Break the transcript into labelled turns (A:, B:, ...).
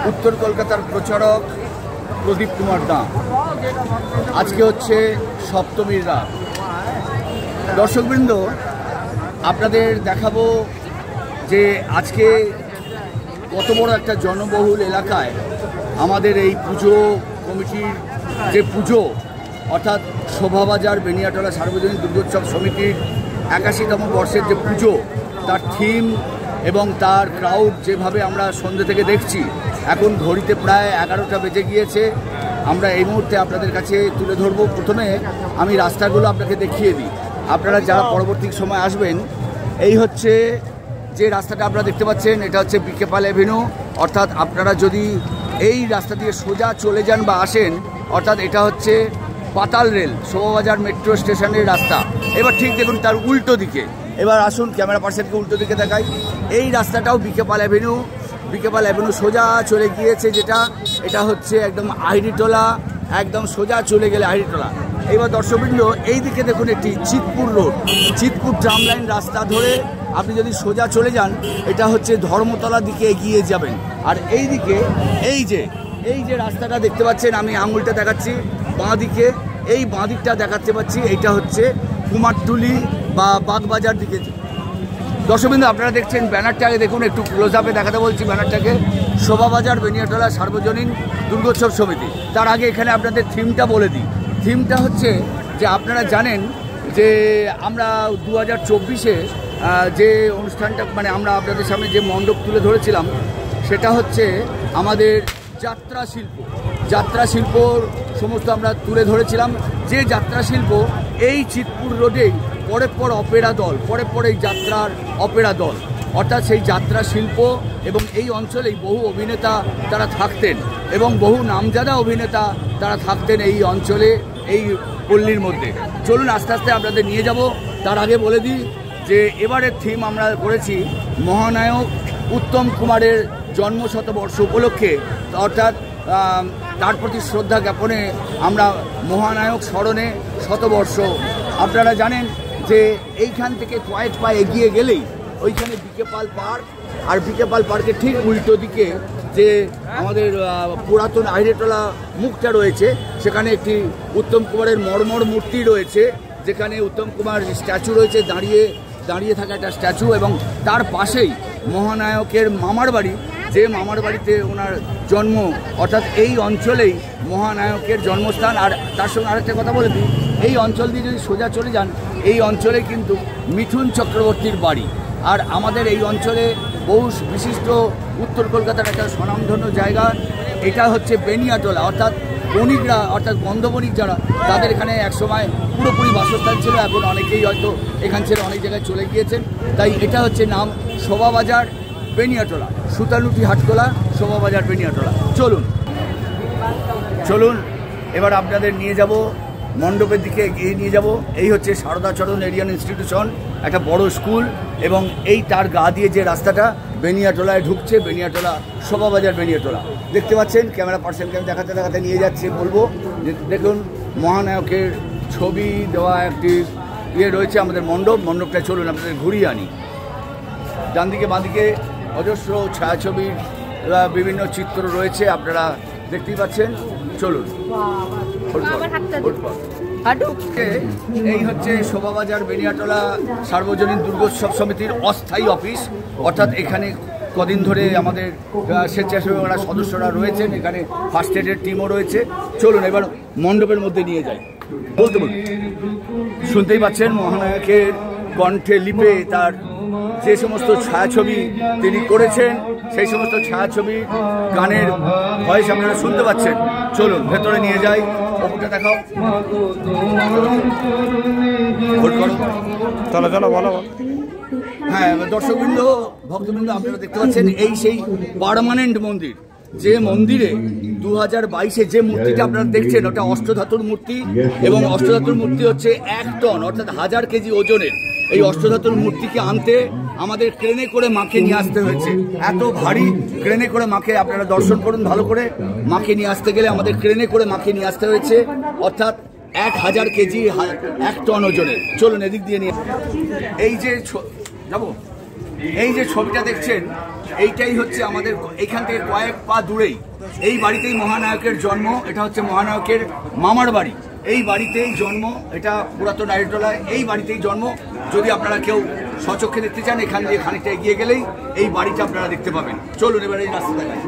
A: উত্তর কলকাতার প্রচারক প্রদীপ কুমার দা। আজকে হচ্ছে সপ্তমীর রাত। দর্শকবৃন্দ, আপনাদের দেখাবো যে আজকে কত বড় একটা জনবহুল এলাকায় আমাদের এই পুজো কমিটির যে পুজো, অর্থাৎ শোভাবাজার বেনিয়াটলা সার্বজনীন দুর্গোৎসব সমিতির ৮১তম বর্ষের যে পুজো, তার থিম এবং তার ক্রাউড যেভাবে আমরা সন্ধ্যে থেকে দেখছি। এখন ঘড়িতে প্রায় ১১টা বেজে গিয়েছে। আমরা এই মুহূর্তে আপনাদের কাছে তুলে ধরবো। প্রথমে আমি রাস্তাগুলো আপনাকে দেখিয়ে দিই। আপনারা যারা পরবর্তী সময় আসবেন, এই হচ্ছে যে রাস্তাটা আপনারা দেখতে পাচ্ছেন, এটা হচ্ছে বিকে পাল অ্যাভিনিউ। অর্থাৎ আপনারা যদি এই রাস্তা দিয়ে সোজা চলে যান বা আসেন, অর্থাৎ এটা হচ্ছে পাতাল রেল শোভাবাজার মেট্রো স্টেশনের রাস্তা। এবার ঠিক দেখুন তার উল্টো দিকে। এবার আসুন ক্যামেরা পার্সনকে উল্টো দিকে দেখাই। এই রাস্তাটাও বিকে পাল অ্যাভিনিউ। বিকে পাল অ্যাভিনিউ সোজা চলে গিয়েছে, এটা হচ্ছে একদম আহিরিটোলা, একদম সোজা চলে গেলে আহিরিটোলা। এবার দর্শকবৃন্দ, এই দিকে দেখুন একটি Chitpur road, Chitpur tram line রাস্তা ধরে আপনি যদি সোজা চলে যান, এটা হচ্ছে ধর্মতলার দিকে এগিয়ে যাবেন। আর এই দিকে এই যে রাস্তাটা দেখতে পাচ্ছেন, আমি আঙুলটা দেখাচ্ছি বাঁ দিকে, এই বাঁ দিকটা দেখাতে পাচ্ছি, এইটা হচ্ছে কুমারটুলি বা বাগবাজার দিকে। দর্শকবৃন্দ, আপনারা দেখছেন ব্যানারটাকে দেখুন, একটু ক্লোজ আপে দেখাতে বলছি ব্যানারটাকে। শোভাবাজার বেনিয়াটলা সার্বজনীন দুর্গোৎসব সমিতি। তার আগে এখানে আপনাদের থিমটা বলে দিই। থিমটা হচ্ছে যে আপনারা জানেন যে আমরা 2024-এ যে অনুষ্ঠানটা, মানে আমরা আপনাদের সামনে যে মণ্ডপ তুলে ধরেছিলাম, সেটা হচ্ছে আমাদের যাত্রা শিল্পর সমস্ত আমরা তুলে ধরেছিলাম। যে যাত্রা শিল্প এই চিতপুর রোডেই পরে অপেরা দল, পরে এই যাত্রার অপেরা দল, অর্থাৎ সেই যাত্রা শিল্প। এবং এই অঞ্চলেই বহু অভিনেতা তারা থাকতেন এবং বহু নামজাদা অভিনেতা তারা থাকতেন এই অঞ্চলে, এই পল্লীর মধ্যে। চলুন আস্তে আস্তে আপনাদের নিয়ে যাব। তার আগে বলে দিই যে এবারের থিম আমরা করেছি মহানায়ক উত্তম কুমারের জন্মশতবর্ষ উপলক্ষে, অর্থাৎ তার প্রতি শ্রদ্ধা জ্ঞাপনে আমরা মহানায়ক স্মরণে শতবর্ষ। আপনারা জানেন যে এইখান থেকে কয়েক পা এগিয়ে গেলেই ওইখানে বিকে পাল পার্ক, আর বিকে পাল পার্কের ঠিক উল্টো দিকে যে আমাদের পুরাতন আহিরিটোলা মুখটা রয়েছে, সেখানে একটি উত্তম কুমারের মর্মর মূর্তি রয়েছে, যেখানে উত্তম কুমার স্ট্যাচু রয়েছে, দাঁড়িয়ে থাকা একটা স্ট্যাচু। এবং তার পাশেই মহানায়কের মামার বাড়ি, যে মামার বাড়িতে ওনার জন্ম, অর্থাৎ এই অঞ্চলেই মহানায়কের জন্মস্থান। আর তার সঙ্গে আরেকটা কথা বলে দিই, এই অঞ্চল দিয়ে যদি সোজা চলে যান, এই অঞ্চলে কিন্তু মিঠুন চক্রবর্তীর বাড়ি। আর আমাদের এই অঞ্চলে বহু বিশিষ্ট উত্তর কলকাতার একটা স্বনামধন্য জায়গা, এটা হচ্ছে বেনিয়াটলা, অর্থাৎ বণিকরা, অর্থাৎ বন্ধবণিক যারা, তাদের এখানে একসময় পুরোপুরি বাসস্থান ছিল। এখন অনেকেই হয়তো এখান ছেড়ে অনেক জায়গায় চলে গিয়েছেন। তাই এটা হচ্ছে নাম শোভাবাজার বেনিয়াটলা, সুতানুটি হাটকোলা শোভাবাজার বেনিয়াটলা। চলুন এবার আপনাদের নিয়ে যাব মণ্ডপের দিকে, এগিয়ে নিয়ে যাব। এই হচ্ছে সারদাচরণ এরিয়ান ইনস্টিটিউশন, একটা বড় স্কুল। এবং এই তার গা দিয়ে যে রাস্তাটা বেনিয়াটলায় ঢুকছে, বেনিয়াটলা শোভাবাজার বেনিয়াটলা দেখতে পাচ্ছেন। ক্যামেরা পার্সনকে আমি দেখাতে নিয়ে যাচ্ছি। বলবো যে দেখুন মহানায়কের ছবি দেওয়া একটি রয়েছে আমাদের মণ্ডপটা। চলুন আপনাদের ঘুরিয়ে আনি। ডান দিকে বাঁ দিকে অজস্র ছায়াছবির বিভিন্ন চিত্র রয়েছে, আপনারা দেখতেই পাচ্ছেন। চলুন। এই হচ্ছে শোভাবাজার বেনিয়াটলা সার্বজনীন দুর্গোৎসব সমিতির অস্থায়ী অফিস, অর্থাৎ এখানে কদিন ধরে আমাদের স্বেচ্ছাসেবকরা সদস্যরা রয়েছেন, এখানে ফার্স্ট এডের টিমও রয়েছে। চলুন এবার মণ্ডপের মধ্যে নিয়ে যাই। বলতে শুনতেই পাচ্ছেন মহানায়কের কণ্ঠে লিপে তার যে সমস্ত ছায়াছবি তিনি করেছেন, সেই সমস্ত ছায়াছবি গানের ভয়েস আপনারা শুনতে পাচ্ছেন। চলুন ভেতরে নিয়ে যাই। ওপরটা দেখাও। চলো বলো। হ্যাঁ দর্শকবৃন্দ, ভক্তবৃন্দ, আপনারা দেখতে পাচ্ছেন এই সেই পার্মানেন্ট মন্দির, যে মন্দিরে 2022-এ যে মূর্তিটা আপনারা দেখছেন, ওটা অষ্টধাতুর মূর্তি। এবং অষ্টধাতুর মূর্তি হচ্ছে 1 টন, অর্থাৎ 1000 কেজি ওজনের। এই অষ্টধাতুর মূর্তিকে আনতে আমাদের ক্রেনে করে মাকে নিয়ে আসতে হয়েছে। এত ভারী ক্রেনে করে মাকে, আপনারা দর্শন করুন ভালো করে, মাকে নিয়ে আসতে গেলে আমাদের ক্রেনে করে মাকে নিয়ে আসতে হয়েছে, অর্থাৎ 1000 কেজি 1 টন ওজনের। চলুন এদিক দিয়ে নিয়ে। এই যে যাবো এই যে ছবিটা দেখছেন এইটাই হচ্ছে আমাদের এইখান থেকে কয়েক পা দূরেই এই বাড়িতেই মহানায়কের জন্ম। এটা হচ্ছে মহানায়কের মামার বাড়ি, এই বাড়িতেই জন্ম, এটা পুরাতন আইটলায় এই বাড়িতেই জন্ম। যদি আপনারা কেউ স্বচক্ষে দেখতে চান এখান দিয়ে খানিকটা এগিয়ে গেলেই এই বাড়িটা আপনারা দেখতে পাবেন। চলুন এবার এই রাস্তা দেখাই।